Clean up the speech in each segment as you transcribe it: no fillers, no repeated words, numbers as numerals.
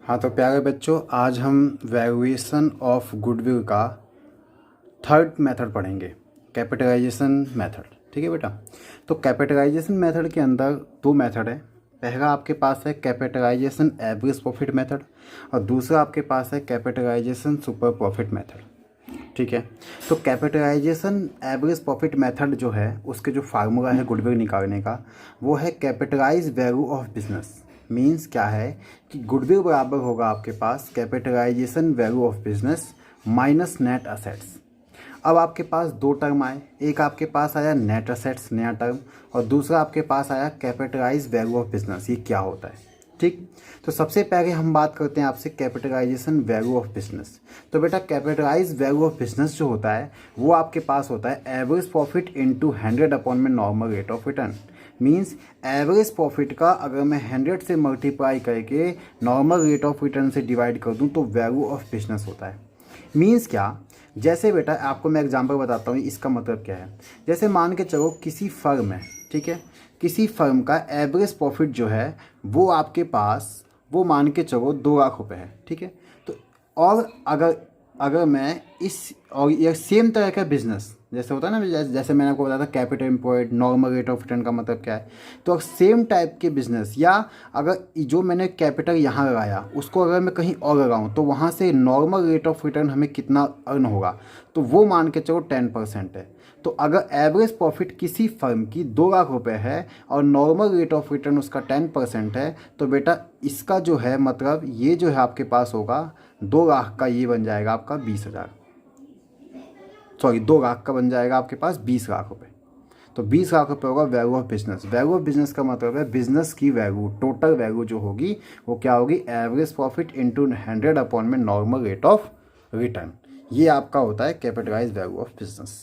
हाँ तो प्यारे बच्चों, आज हम वैल्यूएशन ऑफ गुडविल का थर्ड मेथड पढ़ेंगे, कैपिटलाइजेशन मेथड। ठीक है बेटा। तो कैपिटलाइजेशन मेथड के अंदर दो मेथड है। पहला आपके पास है कैपिटलाइजेशन एवरेज प्रॉफिट मेथड और दूसरा आपके पास है कैपिटलाइजेशन सुपर प्रॉफिट मेथड। ठीक है। तो कैपिटलाइजेशन एवरेज प्रॉफिट मेथड जो है उसके जो फार्मूला है गुडविल निकालने का वो है capitalise value of business. Means क्या है कि गुडविल बराबर होगा आपके पास capitalisation value of business minus net assets. अब आपके पास दो टर्म आए, एक आपके पास आया नेट असेट्स नया टर्म और दूसरा आपके पास आया कैपिटलाइज वैल्यू ऑफ बिजनेस। ये क्या होता है? ठीक। तो सबसे पहले हम बात करते हैं आपसे कैपिटलाइजेशन वैल्यू ऑफ बिजनेस। तो बेटा कैपिटलाइज वैल्यू ऑफ बिजनेस जो होता है वो आपके पास होता है एवरेज प्रॉफिट इनटू 100 अपॉन में normal rate of return. Means average profit का अगर मैं 100 से मल्टीप्लाई करके नॉर्मल रेट ऑफ रिटर्न से डिवाइड कर दूं तो वैल्यू ऑफ बिजनेस होता है। मीन्स क्या, जैसे बेटा आपको मैं एग्जांपल बताता हूँ इसका मतलब क्या है। जैसे मान के चलो किसी फर्म है, ठीक है, किसी फर्म का एवरेज प्रॉफिट जो है वो आपके पास वो मान के चलो 2 लाख रुपए है। ठीक है। तो और अगर अगर मैं इस और ये सेम तरह का बिजनेस जैसे होता है ना, जैसे मैंने आपको बताया था capital employed normal rate of return का मतलब क्या है। तो सेम टाइप के बिजनेस या अगर जो मैंने कैपिटल यहाँ लगाया उसको अगर मैं कहीं और लगाऊँ तो वहाँ से नॉर्मल रेट ऑफ रिटर्न हमें कितना अर्न होगा, तो वो मान के चलो 10% है। तो अगर एवरेज प्रॉफिट किसी फर्म की 2 लाख रुपए है और नॉर्मल रेट ऑफ रिटर्न उसका 10% है तो बेटा इसका जो है मतलब ये जो है आपके पास होगा 2 लाख का, ये बन जाएगा आपका 20,000, सॉरी 2 लाख का बन जाएगा आपके पास 20 लाख रुपए। तो 20 लाख रुपए होगा value of business. Value of business का मतलब है बिजनेस की वैल्यू, टोटल वैल्यू जो होगी वो क्या होगी, एवरेज प्रॉफिट इंटू 100 अपॉन में नॉर्मल रेट ऑफ रिटर्न। ये आपका होता है कैपिटलाइज वैल्यू ऑफ बिजनेस।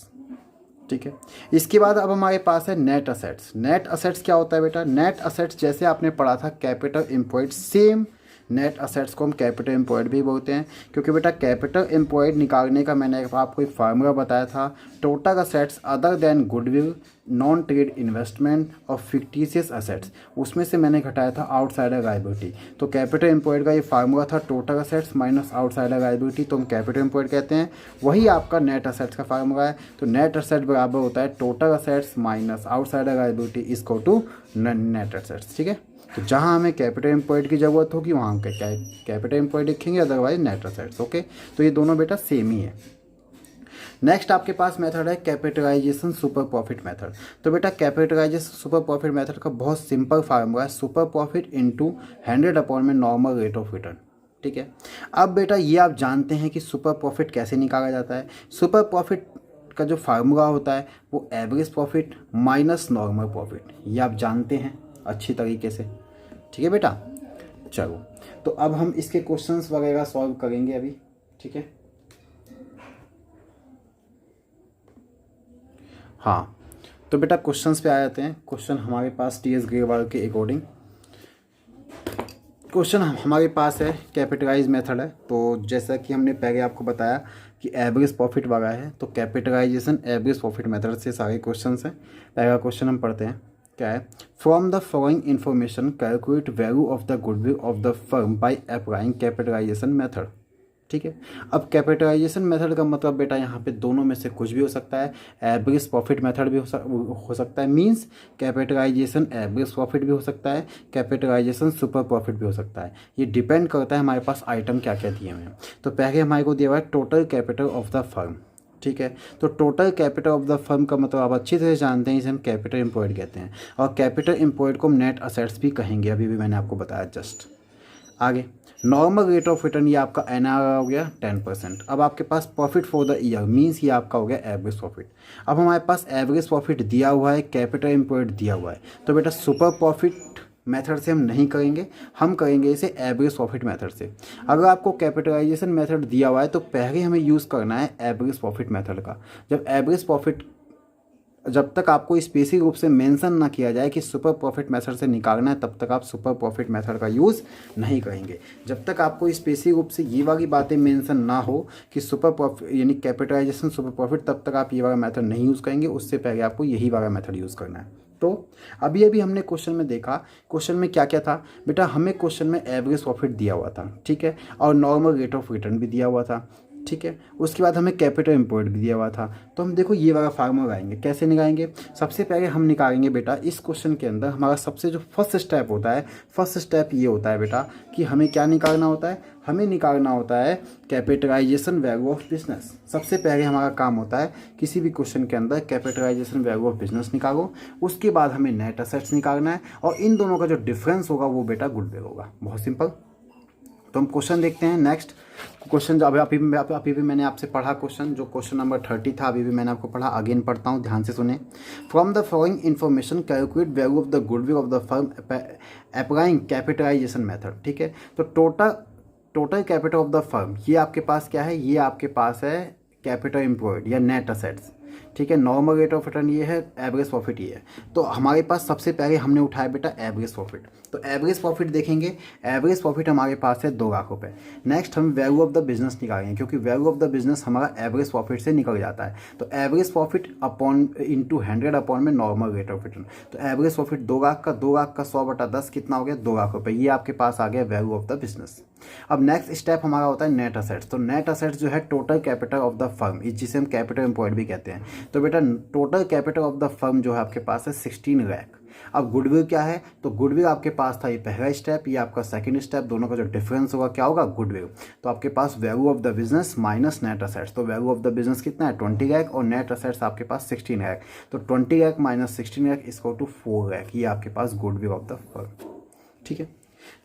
ठीक है। इसके बाद अब हमारे पास है नेट असेट्स। नेट असेट्स क्या होता है बेटा? नेट असेट्स जैसे आपने पढ़ा था capital employed, same net assets को हम कैपिटल एम्प्लॉयड भी बोलते हैं, क्योंकि बेटा कैपिटल एम्प्लॉयड निकालने का मैंने आपको एक फार्मूला बताया था, total assets other than goodwill non trade investment और फिक्टिशियस असेट्स, उसमें से मैंने घटाया था आउटसाइडर लायबिलिटी। तो कैपिटल एम्प्लॉयड का ये फार्मूला था total assets minus outsider liability, तो हम कैपिटल एम्प्लॉयड कहते हैं। वही आपका नेट असेट्स का फार्मूला है। तो नेट असेट बराबर होता है total assets minus outsider liability equal to net assets. ठीक है। तो जहाँ हमें कैपिटल एम्प्लॉयड की ज़रूरत होगी वहाँ हम कैपिटल एम्प्लॉयड लिखेंगे, अदरवाइज नेट असेट्स। ओके। तो ये दोनों बेटा सेम ही है। नेक्स्ट आपके पास मेथड है कैपिटलाइजेशन सुपर प्रॉफिट मेथड। तो बेटा कैपिटलाइजेशन सुपर प्रॉफिट मेथड का बहुत सिंपल फार्मूला है सुपर प्रॉफिट इंटू 100 अपॉन में नॉर्मल रेट ऑफ रिटर्न। ठीक है। अब बेटा ये आप जानते हैं कि सुपर प्रॉफिट कैसे निकाला जाता है। सुपर प्रॉफिट का जो फार्मूला होता है वो average profit minus normal profit, ये आप जानते हैं अच्छी तरीके से। ठीक है बेटा। चलो तो अब हम इसके क्वेश्चंस वगैरह सॉल्व करेंगे अभी। ठीक है। हाँ तो बेटा क्वेश्चंस पे आ जाते हैं। क्वेश्चन हमारे पास टीएस ग्रेवाल के अकॉर्डिंग क्वेश्चन हमारे पास है कैपिटलाइज मेथड है। तो जैसा कि हमने पहले आपको बताया कि एवरेज प्रॉफिट वाला है, तो कैपिटलाइजेशन एवरेज प्रॉफिट मेथड से सारे क्वेश्चंस हैं। पहला क्वेश्चन हम पढ़ते हैं, क्या है, from the following information calculate value of the goodwill of the firm by applying capitalisation method. ठीक है। अब कैपिटलाइजेशन मेथड का मतलब बेटा यहाँ पे दोनों में से कुछ भी हो सकता है। एवरेज प्रॉफिट मेथड भी हो सकता है, मींस कैपिटलाइजेशन एवरेज प्रॉफिट भी हो सकता है, कैपिटलाइजेशन सुपर प्रॉफिट भी हो सकता है। ये डिपेंड करता है हमारे पास आइटम क्या क्या दिए हुए हैं। तो पहले हमारे को दिया हुआ है total capital of the firm. ठीक है। तो total capital of the firm का मतलब आप अच्छी तरह से जानते हैं, इसे हम कैपिटल एम्प्लॉयड कहते हैं और कैपिटल एम्प्लॉयड को हम नेट असेट्स भी कहेंगे, अभी भी मैंने आपको बताया जस्ट। आगे नॉर्मल रेट ऑफ रिटर्न, ये आपका एनआर हो गया 10%। अब आपके पास profit for the year means ये आपका हो गया एवरेज प्रॉफिट। अब हमारे पास एवरेज प्रॉफिट दिया हुआ है, कैपिटल एम्प्लॉयड दिया हुआ है, तो बेटा सुपर प्रॉफिट मेथड से हम नहीं करेंगे, हम करेंगे इसे एवरेज प्रॉफिट मेथड से। अगर आपको कैपिटलाइजेशन मेथड दिया हुआ है तो पहले हमें यूज़ करना है एवरेज प्रॉफिट मेथड का। जब तक आपको स्पेसिफिक रूप से मेंशन ना किया जाए कि सुपर प्रॉफिट मेथड से निकालना है तब तक आप सुपर प्रॉफिट मेथड का यूज़ नहीं करेंगे। जब तक आपको स्पेसिफिक रूप से ये वाली बातें मेंशन ना हो कि सुपर प्रॉफिट यानी कैपिटलाइजेशन सुपर प्रॉफिट, तब तक आप ये वाला मेथड नहीं यूज़ करेंगे। उससे पहले आपको यही वाला मेथड यूज़ करना है। तो अभी अभी हमने क्वेश्चन में देखा, क्वेश्चन में क्या क्या था बेटा, हमें क्वेश्चन में एवरेज प्रॉफिट दिया हुआ था, ठीक है, और नॉर्मल रेट ऑफ रिटर्न भी दिया हुआ था, ठीक है। उसके बाद हमें कैपिटल एम्प्लॉयड भी दिया हुआ था। तो हम देखो ये वाला फार्मूला लगाएंगे, कैसे निकालेंगे। सबसे पहले हम निकालेंगे बेटा, इस क्वेश्चन के अंदर हमारा सबसे जो फर्स्ट स्टेप होता है, फर्स्ट स्टेप ये होता है बेटा कि हमें क्या निकालना होता है, हमें निकालना होता है कैपिटलाइजेशन वैल्यू ऑफ बिजनेस। सबसे पहले हमारा काम होता है किसी भी क्वेश्चन के अंदर कैपिटलाइजेशन वैल्यू ऑफ बिजनेस निकालो, उसके बाद हमें नेट असेट्स निकालना है, और इन दोनों का जो डिफरेंस होगा वो बेटा गुडविल होगा। बहुत सिंपल। तो हम क्वेश्चन देखते हैं। नेक्स्ट क्वेश्चन जो अभी भी मैंने आपसे पढ़ा क्वेश्चन, जो क्वेश्चन नंबर 30 था, अभी भी मैंने आपको पढ़ा, अगेन पढ़ता हूँ, ध्यान से सुने। From the following information calculate value of the goodwill of the firm applying capitalisation method. ठीक है, तो total capital of the firm, ये आपके पास क्या है, ये आपके पास है कैपिटल एम्प्लॉयड या नेट असेट्स, ठीक है। नॉर्मल रेट ऑफ रिटर्न ये है, एवरेज प्रॉफिट ये है। तो हमारे पास सबसे पहले हमने उठाया बेटा एवरेज प्रॉफिट। तो एवरेज प्रॉफिट देखेंगे, एवरेज प्रॉफिट हमारे पास है 2 लाख रुपए। नेक्स्ट हम वैल्यू ऑफ द बिजनेस निकालेंगे, क्योंकि वैल्यू ऑफ द बिजनेस हमारा एवरेज प्रॉफिट से निकल जाता है। तो average profit upon into 100 upon में नॉर्मल रेट ऑफ रिटर्न। तो एवरेज प्रॉफिट 2 लाख का 100/10 कितना हो गया, 2 लाख रुपए। ये आपके पास आ गया वैल्यू ऑफ द बिजनेस। अब नेक्स्ट स्टेप हमारा होता है नेट असेट्स। तो नेट असेट्स जो है total capital of the firm, जिसे हम कैपिटल एम्प्लॉयड भी कहते हैं। तो बेटा total capital of the firm जो है आपके पास है 16 लाख। अब गुडविल क्या है, तो गुडविल आपके पास था ये पहला स्टेप, ये आपका सेकंड स्टेप, दोनों का जो डिफरेंस होगा क्या होगा, गुडविल। तो आपके पास value of the business minus net assets. तो वैल्यू ऑफ द बिजनेस कितना है, 20 लाख, और नेट असेट्स आपके पास 16 लाख। तो 20 lakh minus 16 lakh equal to 4 lakh. ये आपके पास गुडविल ऑफ द फर्म। ठीक है,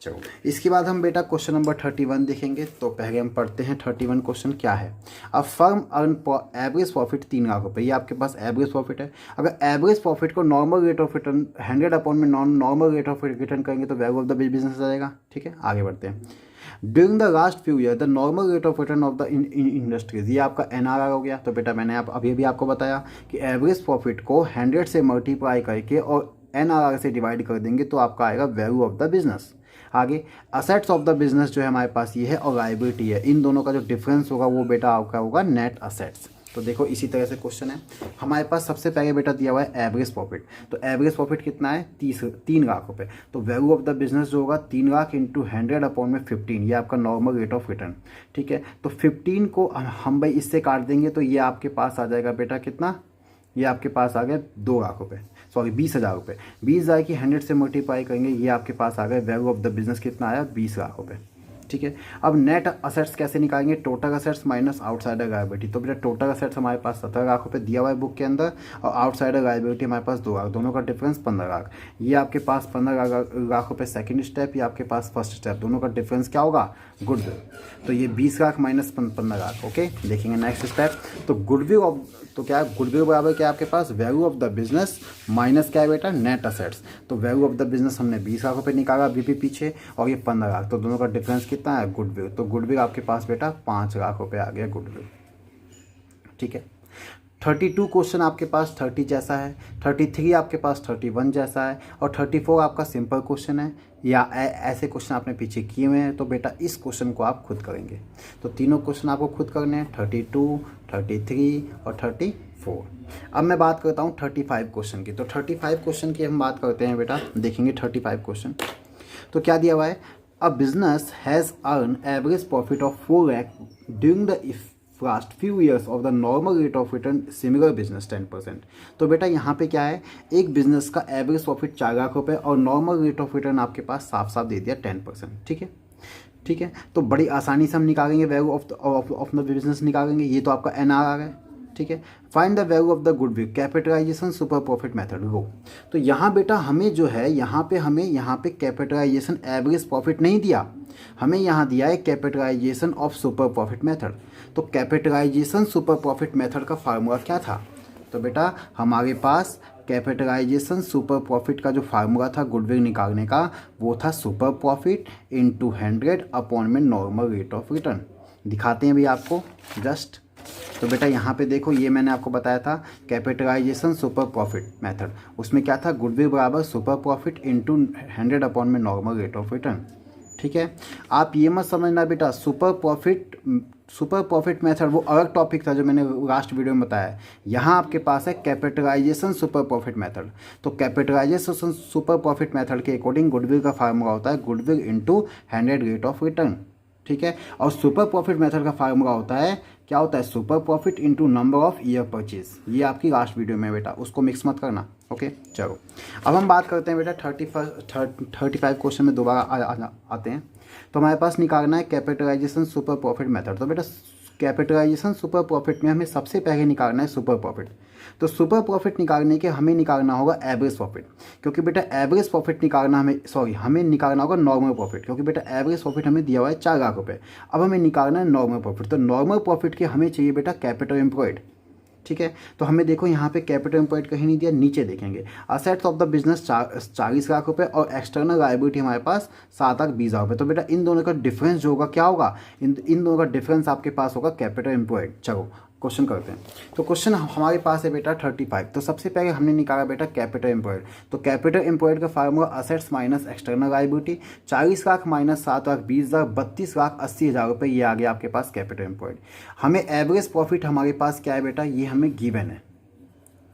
चलो इसके बाद हम बेटा क्वेश्चन नंबर 31 देखेंगे। तो पहले हम पढ़ते हैं 31 क्वेश्चन क्या है। अब firm earn average profit 3 lakh रुपए, ये आपके पास एवरेज प्रॉफिट है। अगर एवरेज प्रॉफिट को normal rate of return 100 upon में नॉर्मल रेट ऑफ रिटर्न करेंगे तो वैल्यू ऑफ द बिजनेस आ जाएगा। ठीक है, आगे बढ़ते हैं। During the last few year the normal rate of return of the industries, ये आपका NRR हो गया। तो बेटा मैंने अभी भी आपको बताया कि एवरेज प्रॉफिट को 100 से मल्टीप्लाई करके और NRR से डिवाइड कर देंगे तो आपका आएगा वैल्यू ऑफ द बिजनेस। आगे असेट्स ऑफ द बिजनेस जो है हमारे पास ये है, और लायबिलिटी है। इन दोनों का जो डिफरेंस होगा वो बेटा आपका होगा नेट असेट्स। तो देखो इसी तरह से क्वेश्चन है हमारे पास। सबसे पहले बेटा दिया हुआ है एवरेज प्रॉफिट। तो एवरेज प्रॉफिट कितना है, 3 लाख रुपए। तो वैल्यू ऑफ द बिजनेस जो होगा 3 लाख इंटू 100 अपॉन में 15, ये आपका नॉर्मल रेट ऑफ रिटर्न। ठीक है, तो 15 को हम भाई इससे काट देंगे तो ये आपके पास आ जाएगा बेटा कितना, ये आपके पास आ गया 2 लाख रुपए, सॉरी 20,000 रुपये। 20,000 की 100 से मल्टीप्लाई करेंगे, ये आपके पास आ गया वैल्यू ऑफ द बिजनेस कितना आया, 20 लाख रुपये। ठीक है, अब नेट असेट्स कैसे निकालेंगे, total assets minus outsider liability. तो बेटा टोटल असेट्स हमारे पास 17 लाख रुपये दिया हुआ है बुक के अंदर, और आउटसाइडर लायबिलिटी हमारे पास 2 लाख, दोनों का डिफरेंस 15 लाख। ये आपके पास 15 लाख रुपये सेकंड स्टेप, ये आपके पास फर्स्ट स्टेप, दोनों का डिफरेंस क्या होगा, गुडविल। तो ये 20 लाख माइनस 15 लाख। ओके, देखेंगे नेक्स्ट स्टेप। तो गुडविल ऑफ, तो क्या है गुडविल बराबर क्या है आपके पास, value of the business minus क्या है बेटा, नेट असेट्स। तो वैल्यू ऑफ द बिजनेस हमने 20 लाख रुपये निकाला अभी भी पीछे, और ये 15 लाख, तो दोनों का डिफरेंस कितना है, गुडविल। तो गुडविल आपके पास बेटा 5 लाख रुपये आ गया गुडविल। ठीक है, 32 क्वेश्चन आपके पास 30 जैसा है, 33 आपके पास 31 जैसा है, और 34 आपका सिंपल क्वेश्चन है, या ऐसे क्वेश्चन आपने पीछे किए हुए हैं। तो बेटा इस क्वेश्चन को आप खुद करेंगे। तो तीनों क्वेश्चन आपको खुद करने हैं, 32, 33 और 34। अब मैं बात करता हूँ 35 क्वेश्चन की। तो 35 क्वेश्चन की हम बात करते हैं बेटा, देखेंगे 35 क्वेश्चन। तो क्या दिया हुआ है, a business has earn average profit of 4 lakh during the last few years of the normal rate of return similar business 10%। तो बेटा यहाँ पे क्या है, एक बिजनेस का एवरेज प्रॉफिट 4 लाख रुपये और नॉर्मल रेट ऑफ रिटर्न आपके पास साफ साफ दे दिया 10%। ठीक है, ठीक है, तो बड़ी आसानी से हम निकालेंगे वैल्यू ऑफ द बिजनेस निकालेंगे। ये तो आपका NRR है। ठीक है, find the value of the goodwill capitalisation super profit method go. तो यहाँ बेटा हमें जो है हमें यहाँ पे कैपिटलाइजेशन एवरेज प्रॉफिट नहीं दिया, हमें यहाँ दिया है capitalisation of super profit method. तो कैपिटलाइजेशन सुपर प्रॉफिट मेथड का फार्मूला क्या था, तो बेटा हमारे पास कैपिटलाइजेशन सुपर प्रॉफिट का जो फार्मूला था गुडविल निकालने का, वो था सुपर प्रॉफिट इंटू 100 अपॉन में नॉर्मल रेट ऑफ रिटर्न। दिखाते हैं भी आपको जस्ट। तो बेटा यहाँ पे देखो, ये मैंने आपको बताया था कैपिटलाइजेशन सुपर प्रॉफिट मेथड, उसमें क्या था, गुडविल बराबर सुपर प्रॉफिट इंटू 100 अपॉन में नॉर्मल रेट ऑफ रिटर्न। ठीक है। आप ये मत समझना बेटा सुपर प्रॉफिट मेथड वो अलग टॉपिक था जो मैंने लास्ट वीडियो में बताया। यहाँ आपके पास है कैपिटलाइजेशन सुपर प्रॉफिट मेथड। तो कैपिटलाइजेशन सुपर प्रॉफिट मेथड के अकॉर्डिंग गुडविल का फार्मूला होता है goodwill into 100 rate of return, ठीक है। और सुपर प्रॉफिट मेथड का फार्मूला होता है, क्या होता है, super profit into number of year purchase. ये आपकी लास्ट वीडियो में बेटा, उसको मिक्स मत करना, ओके। चलो अब हम बात करते हैं बेटा 35 क्वेश्चन में दोबारा आते हैं। तो हमारे पास निकालना है कैपिटलाइजेशन सुपर प्रॉफिट मेथड। तो बेटा कैपिटलाइजेशन सुपर प्रॉफिट में हमें सबसे पहले निकालना है सुपर प्रॉफिट। तो सुपर प्रॉफिट निकालने के हमें निकालना होगा एवरेज प्रॉफिट, क्योंकि बेटा एवरेज प्रॉफिट निकालना हमें निकालना होगा नॉर्मल प्रॉफिट, क्योंकि बेटा एवरेज प्रॉफिट हमें दिया हुआ है 4 लाख रुपये। अब हमें निकालना है नॉर्मल प्रॉफिट। तो नॉर्मल प्रॉफिट के हमें चाहिए बेटा कैपिटल एम्प्लॉयड, ठीक है। तो हमें देखो यहाँ पे कैपिटल एम्प्लॉयड कहीं नहीं दिया, नीचे देखेंगे assets of the business 40 lakh रुपए और एक्सटर्नल लायबिलिटी हमारे पास 7,20,000 रुपये। तो बेटा इन दोनों का डिफरेंस जो होगा क्या होगा, इन दोनों का डिफरेंस आपके पास होगा कैपिटल एम्प्लॉयड। चलो क्वेश्चन करते हैं। तो क्वेश्चन हमारे पास है बेटा 35। तो सबसे पहले हमने निकाला बेटा कैपिटल एम्प्लॉयड। तो कैपिटल एम्प्लॉयड का formula assets minus external liability, 40 lakh minus 7,20,000 32,80,000 रुपये, ये आ गया आपके पास कैपिटल एम्प्लॉयड। हमें एवरेज प्रॉफिट हमारे पास क्या है बेटा, ये हमें गिवन है,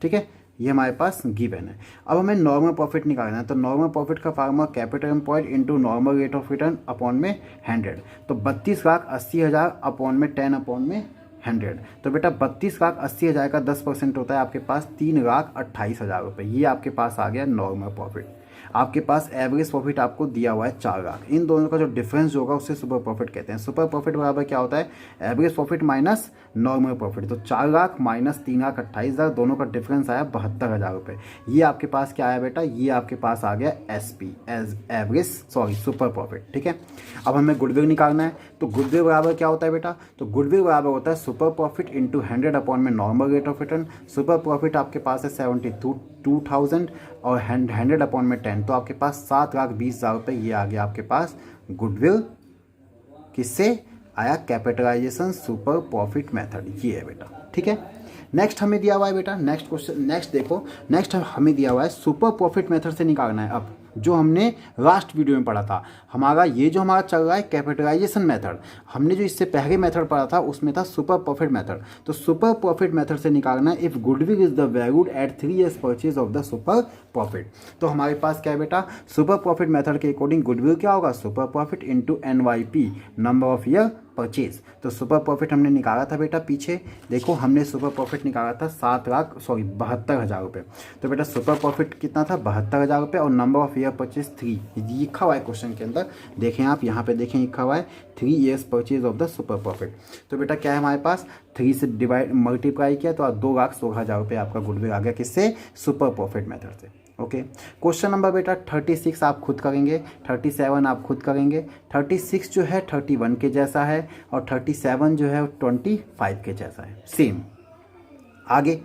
ठीक है, ये हमारे पास गिवन है। अब हमें नॉर्मल प्रॉफिट निकालना है। तो नॉर्मल प्रॉफिट का formula capital employed into normal rate of return upon में 100। तो 32,80,000 अपॉन में 10 अपॉन में 100। तो बेटा 32,80,000 का 10% होता है आपके पास 3,28,000 रुपये। ये आपके पास आ गया नॉर्मल प्रॉफिट। आपके पास एवरेज प्रॉफिट आपको दिया हुआ है 4 लाख। इन दोनों का जो डिफरेंस जो होगा उससे सुपर प्रॉफिट कहते हैं। सुपर प्रॉफिट बराबर क्या होता है, average profit minus normal profit. तो 4 लाख माइनस 3,28,000, दोनों का डिफरेंस आया 72,000 रुपये। ये आपके पास क्या आया बेटा, ये आपके पास आ गया SP as average super profit, ठीक है। अब हमें गुडविल निकालना है। तो गुडविल बराबर क्या होता है बेटा, तो गुडविल बराबर होता है सुपर प्रॉफिट इंटू 100 अपॉन में normal rate of return. Super profit आपके पास है 72,000 और 100 अपॉन में 10, तो आपके पास 7,20,000 रुपये। ये आ गया आपके पास गुडविल, किससे आया, कैपिटलाइजेशन सुपर प्रॉफिट मेथड, ये है बेटा, ठीक है। नेक्स्ट हमें दिया हुआ है बेटा, नेक्स्ट क्वेश्चन, नेक्स्ट देखो, नेक्स्ट हमें दिया हुआ है सुपर प्रॉफिट मेथड से निकालना है। अब जो हमने लास्ट वीडियो में पढ़ा था, हमारा ये जो हमारा चल रहा है कैपिटलाइजेशन मेथड, हमने जो इससे पहले मेथड पढ़ा था उसमें था सुपर प्रॉफिट मेथड। तो सुपर प्रॉफिट मेथड से निकालना है if goodwill is the valued at 3 years purchase of the super profit. तो हमारे पास क्या है बेटा, सुपर प्रॉफिट मेथड के अकॉर्डिंग गुडविल क्या होगा, super profit into NYP number of year purchase. तो सुपर प्रॉफिट हमने निकाला था बेटा, पीछे देखो हमने सुपर प्रॉफिट निकाला था 72,000 रुपये। तो बेटा सुपर प्रॉफिट कितना था, 72,000 रुपये, और नंबर ऑफ ईयर परचेज 3 लिखा हुआ है क्वेश्चन के अंदर, देखें आप यहाँ पे देखें लिखा हुआ है 3 years purchase of the super profit. तो बेटा क्या है हमारे पास, 3 से मल्टीप्लाई किया तो 2,16,000 रुपये आपका गुडविल आ गया, किससे, सुपर प्रॉफिट मेथड से, ओके। क्वेश्चन नंबर बेटा 36 आप खुद करेंगे, 37 आप खुद करेंगे। 36 जो है 31 के जैसा है और 37 जो है 25 के जैसा है, सेम। आगे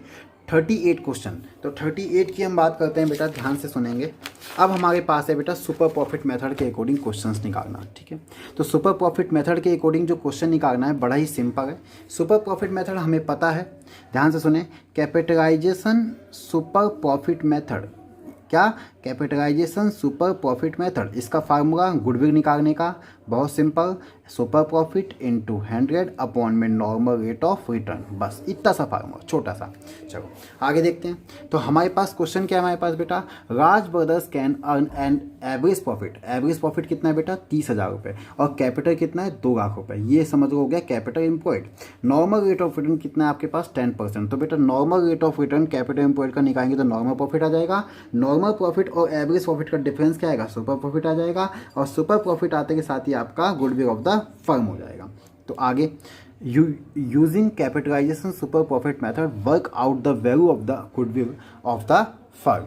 38 क्वेश्चन। तो 38 की हम बात करते हैं बेटा, ध्यान से सुनेंगे। अब हमारे पास है बेटा सुपर प्रॉफिट मेथड के अकॉर्डिंग क्वेश्चंस निकालना, ठीक है। तो सुपर प्रॉफिट मेथड के अकॉर्डिंग जो क्वेश्चन निकालना है बड़ा ही सिंपल है। सुपर प्रॉफिट मेथड हमें पता है, ध्यान से सुने, कैपिटलाइजेशन सुपर प्रॉफिट मेथड, क्या, कैपिटलाइजेशन सुपर प्रॉफिट मेथड। इसका फार्मूला गुडविल निकालने का बहुत simple, super profit into 100 upon में नॉर्मल रेट ऑफ रिटर्न, बस इतना सा फार्मूला, छोटा सा। चलो आगे देखते हैं। तो हमारे पास क्वेश्चन क्या है हमारे पास बेटा, Raj brothers can earn an average profit. Average profit कितना है बेटा, 30,000 रुपये, और कैपिटल कितना है, 2 लाख रुपये। ये समझ हो गया capital employed. Normal rate of return कितना है आपके पास, 10%। तो बेटा normal rate of return capital employed का निकालेंगे तो नॉर्मल प्रॉफिट आ जाएगा। नॉर्मल प्रॉफिट और एवरेज प्रॉफिट का डिफरेंस क्या आएगा, सुपर प्रॉफिट आ जाएगा, और सुपर प्रॉफिट आते के साथ ही आपका गुडविल ऑफ द फर्म हो जाएगा। तो आगे using capitalisation super profit method work out the value of the goodwill of the firm.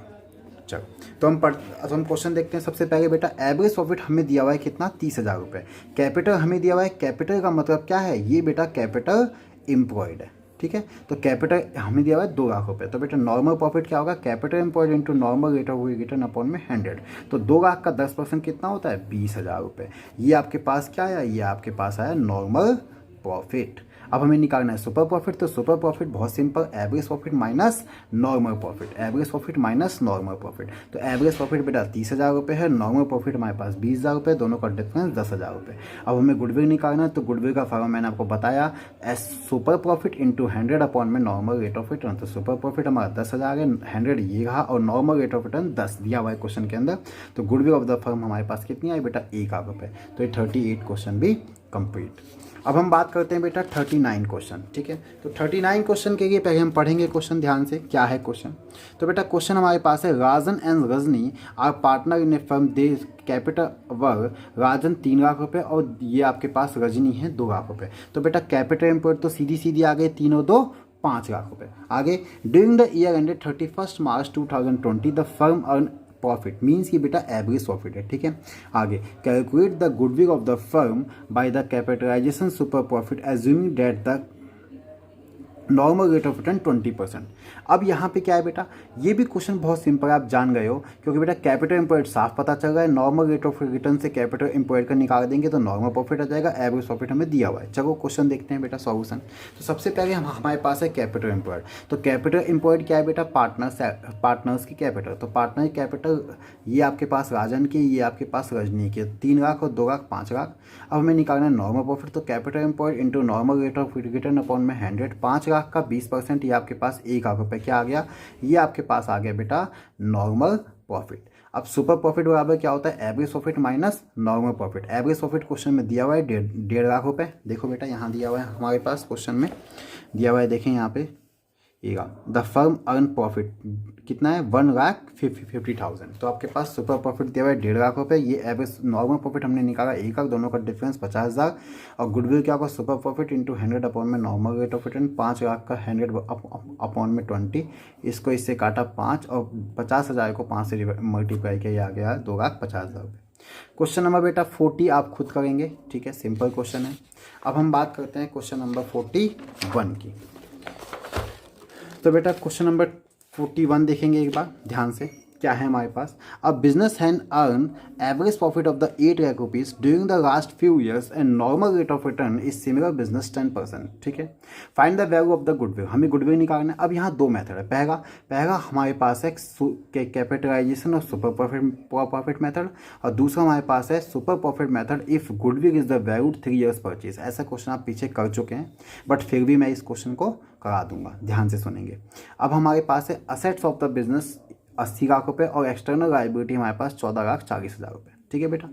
चलो तो हम क्वेश्चन देखते हैं। सबसे पहले बेटा एवरेज प्रॉफिट हमें दिया हुआ है कितना, 30,000 रुपये। कैपिटल हमें दिया हुआ है, कैपिटल का मतलब क्या है, ये बेटा कैपिटल एम्प्लॉयड है, ठीक है। तो कैपिटल हमें दिया हुआ है 2 लाख रुपये। तो बेटा नॉर्मल प्रॉफिट क्या होगा, capital employed into normal rate of return upon में 100। तो 2 लाख का 10% कितना होता है, 20,000 रुपये। ये आपके पास क्या आया, ये आपके पास आया नॉर्मल प्रॉफिट। अब हमें निकालना है सुपर प्रॉफिट, तो सुपर प्रॉफिट बहुत simple, average profit minus normal profit, average profit minus normal profit. तो एवरेज प्रॉफिट बेटा 30,000 रुपये है, नॉर्मल प्रॉफिट हमारे पास 20,000 रुपये, दोनों का डिफरेंस 10,000 रुपये। अब हमें गुडविल निकालना है, तो गुडविल का फॉर्मूला मैंने आपको बताया, S super profit into 100 upon में नॉर्मल रेट ऑफ रिटर्न। तो सुपर प्रॉफिट हमारा 10,000 है, 100 ये रहा और नॉर्मल रेट ऑफ रिटर्न 10 दिया हुआ है क्वेश्चन के अंदर। तो गुडविल ऑफ द फर्म हमारे पास कितनी आई बेटा 1,00,000 रुपये। तो ये 38 क्वेश्चन भी कंप्लीट। अब हम बात करते हैं बेटा 39 क्वेश्चन, ठीक है। तो 39 क्वेश्चन के लिए पहले हम पढ़ेंगे क्वेश्चन ध्यान से, क्या है क्वेश्चन। तो बेटा क्वेश्चन हमारे पास है, Rajan and Rajni are partner in a firm, they capital were Rajan 3,00,000 रुपये और ये आपके पास रजनी है 2,00,000 रुपये। तो बेटा कैपिटल एम्प्लॉयड तो सीधी सीधी आ गई, 3 और 2 5,00,000 रुपये। आगे, during the year ended 31 March 2020 the firm earn profit, means कि बेटा एवरेज प्रॉफिट है, ठीक है। आगे, calculate the goodwill of the firm by the capitalisation super profit assuming that the normal rate of return 20%। अब यहाँ पे क्या है बेटा, ये भी क्वेश्चन बहुत सिंपल है, आप जान गए हो, क्योंकि बेटा कैपिटल एम्प्लॉयड साफ पता चल रहा है, नॉर्मल रेट ऑफ रिटर्न से कैपिटल एम्प्लॉयड का निकाल देंगे तो नॉर्मल प्रॉफिट आ जाएगा, एवरेज प्रॉफिट हमें दिया हुआ है। चलो क्वेश्चन देखते हैं बेटा सॉल्यूशन। तो सबसे पहले हमारे पास है कैपिटल एम्प्लॉयड। तो कैपिटल एम्प्लॉयड क्या है बेटा, पार्टनर्स की कैपिटल। तो पार्टनर की कैपिटल ये आपके पास राजन की, ये आपके पास रजनी की, 3,00,000 और 2,00,000 5,00,000। अब हमें निकालना है नॉर्मल प्रॉफिट, तो capital employed into normal rate of return upon में 100, 5,00,000 का 20%, ये आपके पास 1,00,000 रुपये क्या आ गया, ये आपके पास आ गया बेटा नॉर्मल प्रॉफिट। अब सुपर प्रॉफिट बराबर क्या होता है, average profit minus normal profit. Average profit question में दिया हुआ है 1,50,000 रुपये। देखो बेटा यहाँ दिया हुआ है हमारे पास क्वेश्चन में दिया हुआ है, देखें यहाँ पे द फर्म अर्न प्रॉफिट कितना है 1,50,000। तो आपके पास सुपर प्रॉफिट दिया हुआ है 1,50,000 रुपये, ये एवरेज नॉर्मल प्रॉफिट हमने निकाला 1,00,000, दोनों का डिफरेंस 50,000। और गुडविल क्या होगा, सुपर प्रॉफिट इंटू 100 अपॉन में नॉर्मल रेट ऑफ रिटर्न, 5,00,000 का 100 अपॉन में 20, इसको इससे काटा 5 और 50,000 को 5 से मल्टीप्लाई किया, ये आ गया 2,50,000 रुपये। क्वेश्चन नंबर बेटा 40 आप खुद करेंगे, ठीक है, सिंपल क्वेश्चन है। अब हम बात करते हैं क्वेश्चन नंबर 41 की। तो बेटा क्वेश्चन नंबर 41 देखेंगे एक बार ध्यान से, क्या है हमारे पास। A business has earn average profit of the 8,00,000 rupees during the last few years and normal rate of return is similar business 10%, ठीक है। Find the value of the goodwill, हमें गुडविल निकालना है। अब यहाँ दो मेथड है, पहला हमारे पास है कैपिटलाइजेशन और सुपर प्रॉफिट मेथड, और दूसरा हमारे पास है super profit method if goodwill is the value 3 years purchase. ऐसा क्वेश्चन आप पीछे कर चुके हैं, बट फिर भी मैं इस क्वेश्चन को करा दूंगा, ध्यान से सुनेंगे। अब हमारे पास है असेट्स ऑफ द बिजनेस 80,00,000 रुपये और एक्सटर्नल लायबिलिटी हमारे पास 14,40,000 रुपये, ठीक है बेटा।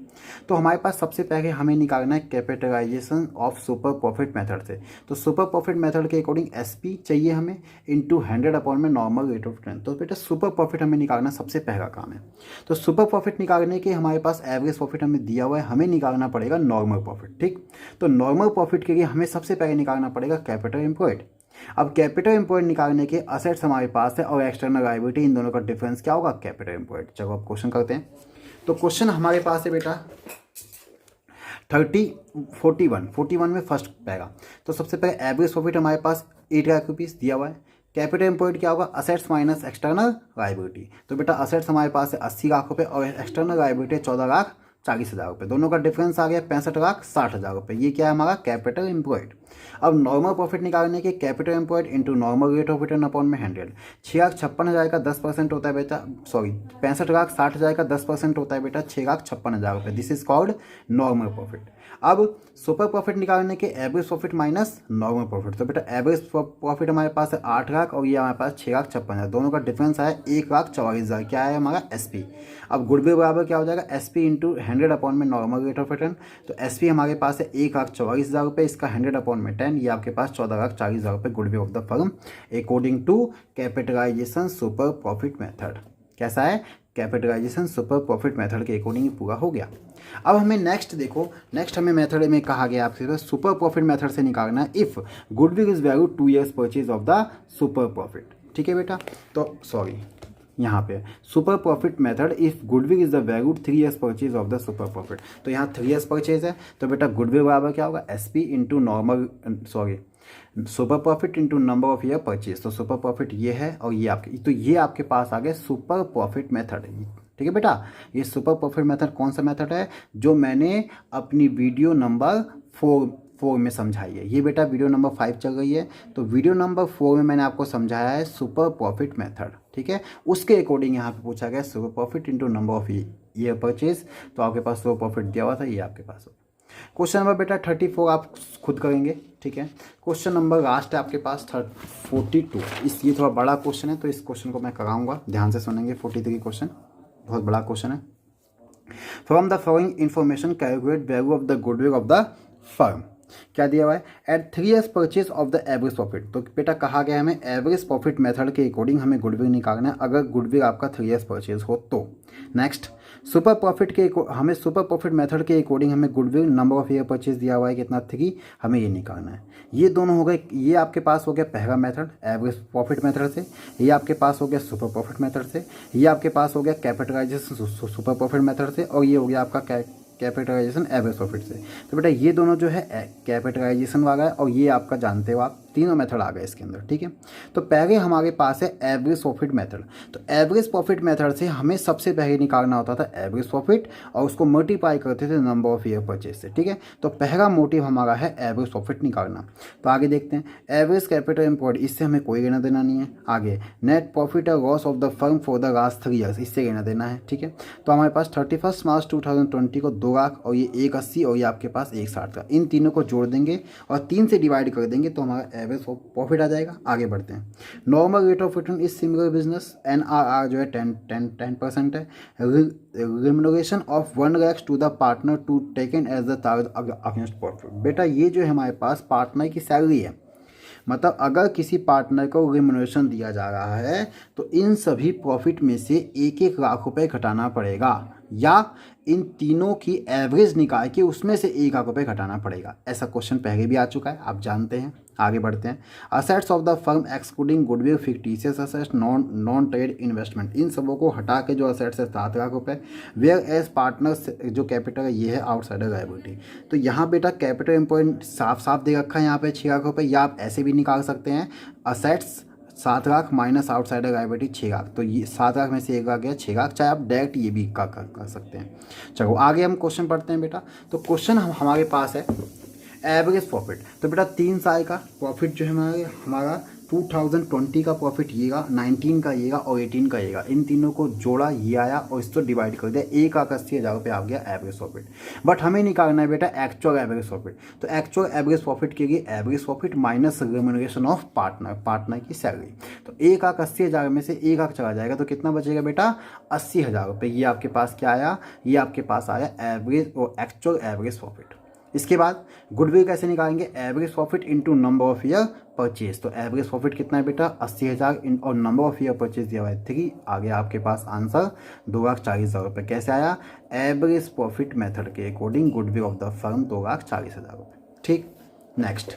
तो हमारे पास सबसे पहले हमें निकालना है capitalisation of super profit method से। तो सुपर प्रॉफिट मेथड के अकॉर्डिंग एसपी चाहिए हमें इंटू 100 अपॉन में नॉर्मल रेट ऑफ रिटर्न। तो बेटा सुपर प्रॉफिट हमें निकालना सबसे पहला काम है। तो सुपर प्रॉफिट निकालने के हमारे पास एवरेज प्रॉफिट हमें दिया हुआ है, हमें निकालना पड़ेगा नॉर्मल प्रॉफिट, ठीक। तो नॉर्मल प्रॉफिट के लिए हमें सबसे पहले निकालना पड़ेगा कैपिटल एम्प्लॉयड। अब कैपिटल एम्प्लॉयड निकालने के असेट्स हमारे पापास है और एक्सटर्नल लायबिलिटी, इन दोनों का डिफरेंस क्या होगा, कैपिटल एम्प्लॉयड। चलो अब क्वेश्चन करते हैं। तो क्वेश्चन हमारे पास है बेटा 41 में फर्स्ट पहला। तो सबसे पहले एवरेज प्रॉफिट हमारे पास 8,00,000 रुपीज़ दिया हुआ है। कैपिटल एम्प्लॉयड क्या होगा, असेट्स माइनस एक्सटर्नल लायबिलिटी। तो बेटा असेट्स हमारे पास है 80,00,000 रुपये और एक्सटर्नल लायबिलिटी 14,40,000 रुपये, दोनों का डिफरेंस आ गया 65,60,000 रुपये। ये क्या है हमारा कैपिटल एम्प्लॉयड। अब नॉर्मल प्रॉफिट निकालने के capital employed into normal rate of return upon में 100, 6,56,000 का 10% होता है बेटा, सॉरी 65,60,000 का 10% होता है बेटा 6,56,000 रुपये। This is called normal profit. अब सुपर प्रॉफिट निकालने के average profit minus normal profit. तो बेटा एवरेज प्रॉफिट हमारे पास है 8,00,000 और ये हमारे पास 6,56,000, दोनों का डिफरेंस आया 1,44,000, क्या है हमारा एसपी। अब गुडविल बराबर क्या हो जाएगा, एसपी इंटू 100 अपॉन में नॉर्मल रेट ऑफ रिटर्न। तो एसपी हमारे पास है 1,44,000 रुपये, इसका 100 अपॉन में 10, ये आपके पास 14,40,000 रुपये goodwill of the firm according to capitalisation super profit method. कैसा है, कैपिटलाइजेशन सुपर प्रॉफिट मेथड के अकॉर्डिंग पूरा हो गया। अब हमें नेक्स्ट देखो, नेक्स्ट हमें मेथड में कहा गया आपसे सुपर प्रॉफिट मेथड से निकालना है if goodwill is value 2 years purchase of the super profit, ठीक है बेटा। तो सॉरी यहाँ पे super profit method if goodwill is the value 3 years purchase of the super profit. तो यहाँ 3 ईयर्स परचेज है, तो बेटा गुडविल बराबर क्या होगा, SP into normal sorry super profit into number of year purchase. तो सुपर प्रॉफिट ये है और ये आपके, तो ये आपके पास आ गया सुपर प्रॉफिट मेथड, ठीक है बेटा। ये सुपर प्रॉफिट मेथड कौन सा मेथड है, जो मैंने अपनी वीडियो नंबर 4 4 में समझाइए। ये बेटा वीडियो नंबर 5 चल रही है, तो वीडियो नंबर 4 में मैंने आपको समझाया है सुपर प्रॉफिट मेथड, ठीक है। उसके अकॉर्डिंग यहाँ पे पूछा गया super profit into number of year purchase, तो आपके पास सुपर प्रॉफिट दिया हुआ था, ये आपके पास हो। क्वेश्चन नंबर बेटा 34 आप खुद करेंगे, ठीक है। क्वेश्चन नंबर लास्ट है आपके पास 42, ये थोड़ा बड़ा क्वेश्चन है, तो इस क्वेश्चन को मैं कराऊंगा, ध्यान से सुनेंगे। 43 क्वेश्चन बहुत बड़ा क्वेश्चन है। From the following information calculate value of the goodwill of the firm. क्या दिया हुआ है? At 3 years purchase of the average profit. तो बेटा कहा गया हमें एवरेज प्रॉफिट मेथड के अकॉर्डिंग हमें गुडविल निकालना है, अगर गुडविल आपका 3 years परचेज हो तो। नेक्स्ट सुपर प्रॉफिट के हमें सुपर प्रॉफिट मेथड के अकॉर्डिंग हमें goodwill number of year purchase दिया हुआ है कितना, 3, हमें ये निकालना है। ये दोनों हो गए, ये आपके पास हो गया पहला मेथड एवरेज प्रॉफिट मेथड से, ये आपके पास हो गया सुपर प्रॉफिट मेथड से, ये आपके पास हो गया कैपिटलाइजेशन सुपर प्रॉफिट मेथड से, और ये हो गया आपका कैपिटलाइजेशन एवरेज प्रॉफिट से। तो बेटा ये दोनों जो है कैपिटलाइजेशन वाला है, और ये आपका जानते हो आप, तीनों मेथड आ गए इसके अंदर, ठीक है। तो पहले हमारे पास है एवरेज प्रॉफिट मेथड। तो एवरेज प्रॉफिट मेथड से हमें सबसे पहले निकालना होता था एवरेज प्रॉफिट, और उसको मल्टीप्लाई करते थे नंबर ऑफ ईयर परचेज से, ठीक है। तो पहला मोटिव हमारा है एवरेज प्रॉफिट निकालना। तो आगे देखते हैं, एवरेज कैपिटल एम्प्लॉयड, इससे हमें कोई लेना देना नहीं है। आगे नेट प्रॉफिट और loss of the firm for the last 3 years, इससे लेना देना है, ठीक है। तो हमारे पास 31 मार्च 2020 को 2 लाख, और ये 180, और ये आपके पास 160 का, इन तीनों को जोड़ देंगे और 3 से डिवाइड कर देंगे, तो हमारा एवरेज प्रॉफिट आ जाएगा। आगे बढ़ते हैं, normal rate of return is similar business, NRR जो है 10% है। Remuneration of 1 lakhs to the partner to taken as the target against profit. बेटा ये जो है हमारे पास पार्टनर की सैलरी है, मतलब अगर किसी पार्टनर को रिम्यूनरेशन दिया जा रहा है तो इन सभी प्रॉफिट में से 1-1 लाख रुपए घटाना पड़ेगा, या इन तीनों की एवरेज निकाल के उसमें से 1 लाख रुपए घटाना पड़ेगा। ऐसा क्वेश्चन पहले भी आ चुका है, आप जानते हैं। आगे बढ़ते हैं, assets of the firm excluding goodwill, fictitious assets, non trade investment, इन सबों को हटा के जो असेट्स है 7 लाख रुपए। वेयर एज पार्टनर्स जो कैपिटल है ये है आउटसाइडर लायबिलिटी। तो यहाँ बेटा कैपिटल एम्प्लॉयड साफ साफ दे रखा है यहाँ पे 6 लाख रुपए, या आप ऐसे भी निकाल सकते हैं, assets 7 lakh minus outsider liability 6 lakh, तो ये 7 लाख में से 1 लाख गया 6 लाख, चाहे आप डायरेक्ट ये भी कर सकते हैं। चलो आगे हम क्वेश्चन पढ़ते हैं बेटा। तो क्वेश्चन हमारे पास है एवरेज प्रॉफिट। तो बेटा 3 साल का प्रॉफिट जो है हमारा 2020 का प्रॉफिट येगा, 19 का येगा और 18 का येगा, इन तीनों को जोड़ा ये आया और इसको डिवाइड कर दिया, 1,80,000 रुपये आ गया एवरेज प्रॉफिट। बट हमें निकालना है बेटा एक्चुअल एवरेज प्रॉफिट। तो एक्चुअल एवरेज प्रॉफिट के लिए average profit minus remuneration of partner की सैलरी। तो 1,80,000 में से 1 लाख चला जाएगा, तो कितना बचेगा बेटा 80,000 रुपये। ये आपके पास क्या आया, ये आपके पास आया एवरेज और एक्चुअल एवरेज प्रॉफिट। इसके बाद गुडविल कैसे निकालेंगे, average profit into number of year purchase. तो एवरेज प्रॉफिट कितना है बेटा 80,000 और नंबर ऑफ ईयर परचेज दिया हुआ है 3। आगे आपके पास आंसर 2,40,000 रुपये। कैसे आया, एवरेज प्रॉफिट मेथड के according goodwill of the firm 2,40,000 रुपये, ठीक। नेक्स्ट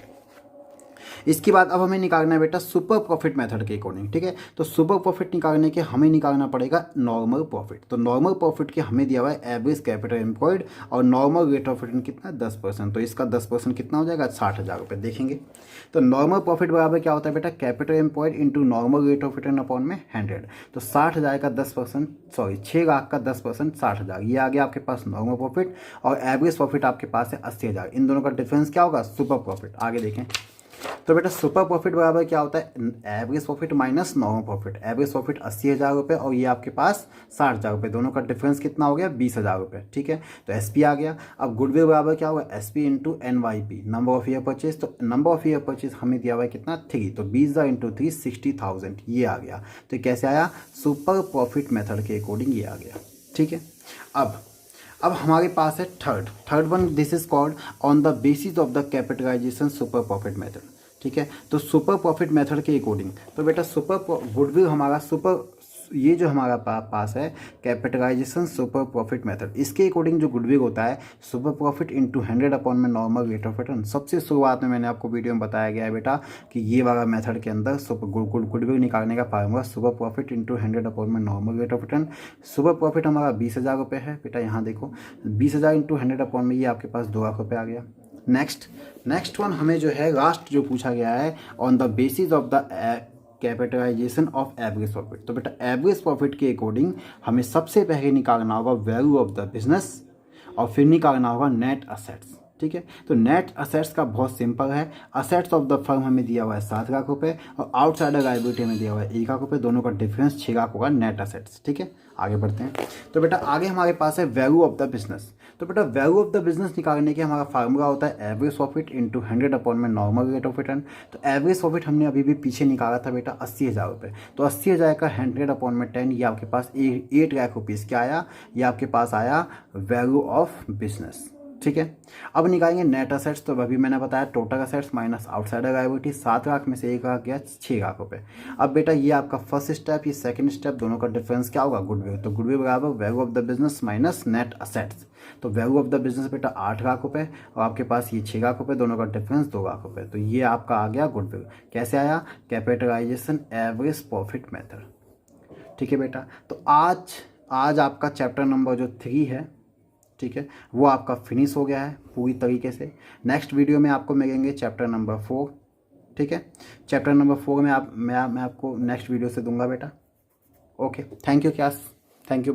इसके बाद अब हमें निकालना है बेटा सुपर प्रॉफिट मेथड के अकॉर्डिंग, ठीक है। तो सुपर प्रॉफिट निकालने के हमें निकालना पड़ेगा नॉर्मल प्रॉफिट। तो नॉर्मल प्रॉफिट के हमें दिया हुआ है एवरेज कैपिटल एम्प्लॉयड और नॉर्मल रेट ऑफ रिटर्न कितना 10%। तो इसका 10% कितना हो जाएगा 60,000 रुपये। देखेंगे तो नॉर्मल प्रॉफिट बराबर क्या होता है बेटा capital employed into normal rate of return upon में 100। तो 60,000 का 10%, सॉरी 6 लाख का 10% 60,000, ये आ गया आपके पास नॉर्मल प्रॉफिट। और एवरेज प्रॉफिट आपके पास है 80,000। इन दोनों का डिफरेंस क्या होगा, सुपर प्रॉफिट। आगे देखें तो बेटा सुपर प्रॉफिट बराबर क्या होता है average profit minus normal profit. Average profit 80,000 रुपये और ये आपके पास 60,000 रुपये, दोनों का डिफरेंस कितना हो गया 20,000 रुपये, ठीक है। तो SP आ गया। अब गुडविल बराबर क्या होगा SP into NYP number of year purchase. तो नंबर ऑफ ईयर परचेज हमें दिया हुआ है कितना 3, तो 20,000 इंटू 3 60,000 ये आ गया। तो कैसे आया सुपर प्रॉफिट मेथड के अकॉर्डिंग ये आ गया, ठीक है। अब हमारे पास है third one, this is called on the basis of the capitalisation super profit method, ठीक है। तो सुपर प्रॉफिट मेथड के अकॉर्डिंग तो बेटा गुडविल हमारा ये जो हमारा पास है कैपिटलाइजेशन सुपर प्रॉफिट मेथड, इसके अकॉर्डिंग जो गुडविल होता है सुपर प्रॉफिट इंटू 100 अपॉन में नॉर्मल रेट ऑफ रिटर्न। सबसे शुरुआत में मैंने आपको वीडियो में बताया गया है बेटा कि ये वाला मेथड के अंदर गुडविल निकालने का formula super profit into 100 upon में normal rate of return. Super profit हमारा 20,000 रुपये है बेटा, यहाँ देखो 20,000 इंटू 100 अपॉन में ये आपके पास 2 लाख रुपये आ गया। नेक्स्ट वन हमें जो है लास्ट जो पूछा गया है on the basis of the capitalisation of average profit. तो बेटा एवरेज प्रॉफिट के अकॉर्डिंग हमें सबसे पहले निकालना होगा वैल्यू ऑफ द बिजनेस और फिर निकालना होगा नेट असेट्स। ठीक है। तो नेट असेट्स का बहुत सिंपल है, असेट्स ऑफ द फर्म हमें दिया हुआ है 7 लाख रुपए और आउटसाइडर लायबिलिटी में दिया हुआ है 1 लाख रुपए, दोनों का डिफरेंस 6 लाख होगा नेट असेट्स। ठीक है, आगे बढ़ते हैं। तो बेटा आगे हमारे पास है वैल्यू ऑफ द बिजनेस। तो बेटा वैल्यू ऑफ द बिजनेस निकालने के हमारा फार्मूला होता है एवरेज प्रॉफिट इंटू 100 अपॉन में नॉर्मल रेट ऑफ रिटर्न। तो एवरेज प्रॉफिट हमने अभी भी पीछे निकाला था बेटा 80,000 रुपये। तो 80,000 का 100 अपॉन में 10, ये आपके पास 8 लाख रुपीज़ क्या आया, ये आपके पास आया वैल्यू ऑफ बिजनेस। ठीक है, अब निकालेंगे नेट असेट्स। तो अभी मैंने बताया total assets minus outsider liability, 7 lakh में से 1 लाख गया 6 लाख रुपए। अब बेटा ये आपका फर्स्ट स्टेप, ये सेकंड स्टेप, दोनों का डिफरेंस क्या होगा, गुडविल। तो गुडविल बराबर value of the business minus net assets. तो वैल्यू ऑफ द बिजनेस बेटा 8 लाख रुपए और आपके पास ये 6 लाख रुपए, दोनों का डिफरेंस 2 लाख रुपए। तो ये आपका आ गया गुडविल। कैसे आया, कैपिटलाइजेशन एवरेज प्रॉफिट मेथड। ठीक है बेटा, तो आज आपका चैप्टर नंबर जो 3 है, ठीक है, वो आपका फिनिश हो गया है पूरी तरीके से। नेक्स्ट वीडियो में आपको मिलेंगे चैप्टर नंबर 4। ठीक है, चैप्टर नंबर 4 में मैं आपको नेक्स्ट वीडियो से दूंगा बेटा। Okay, thank you class, thank you.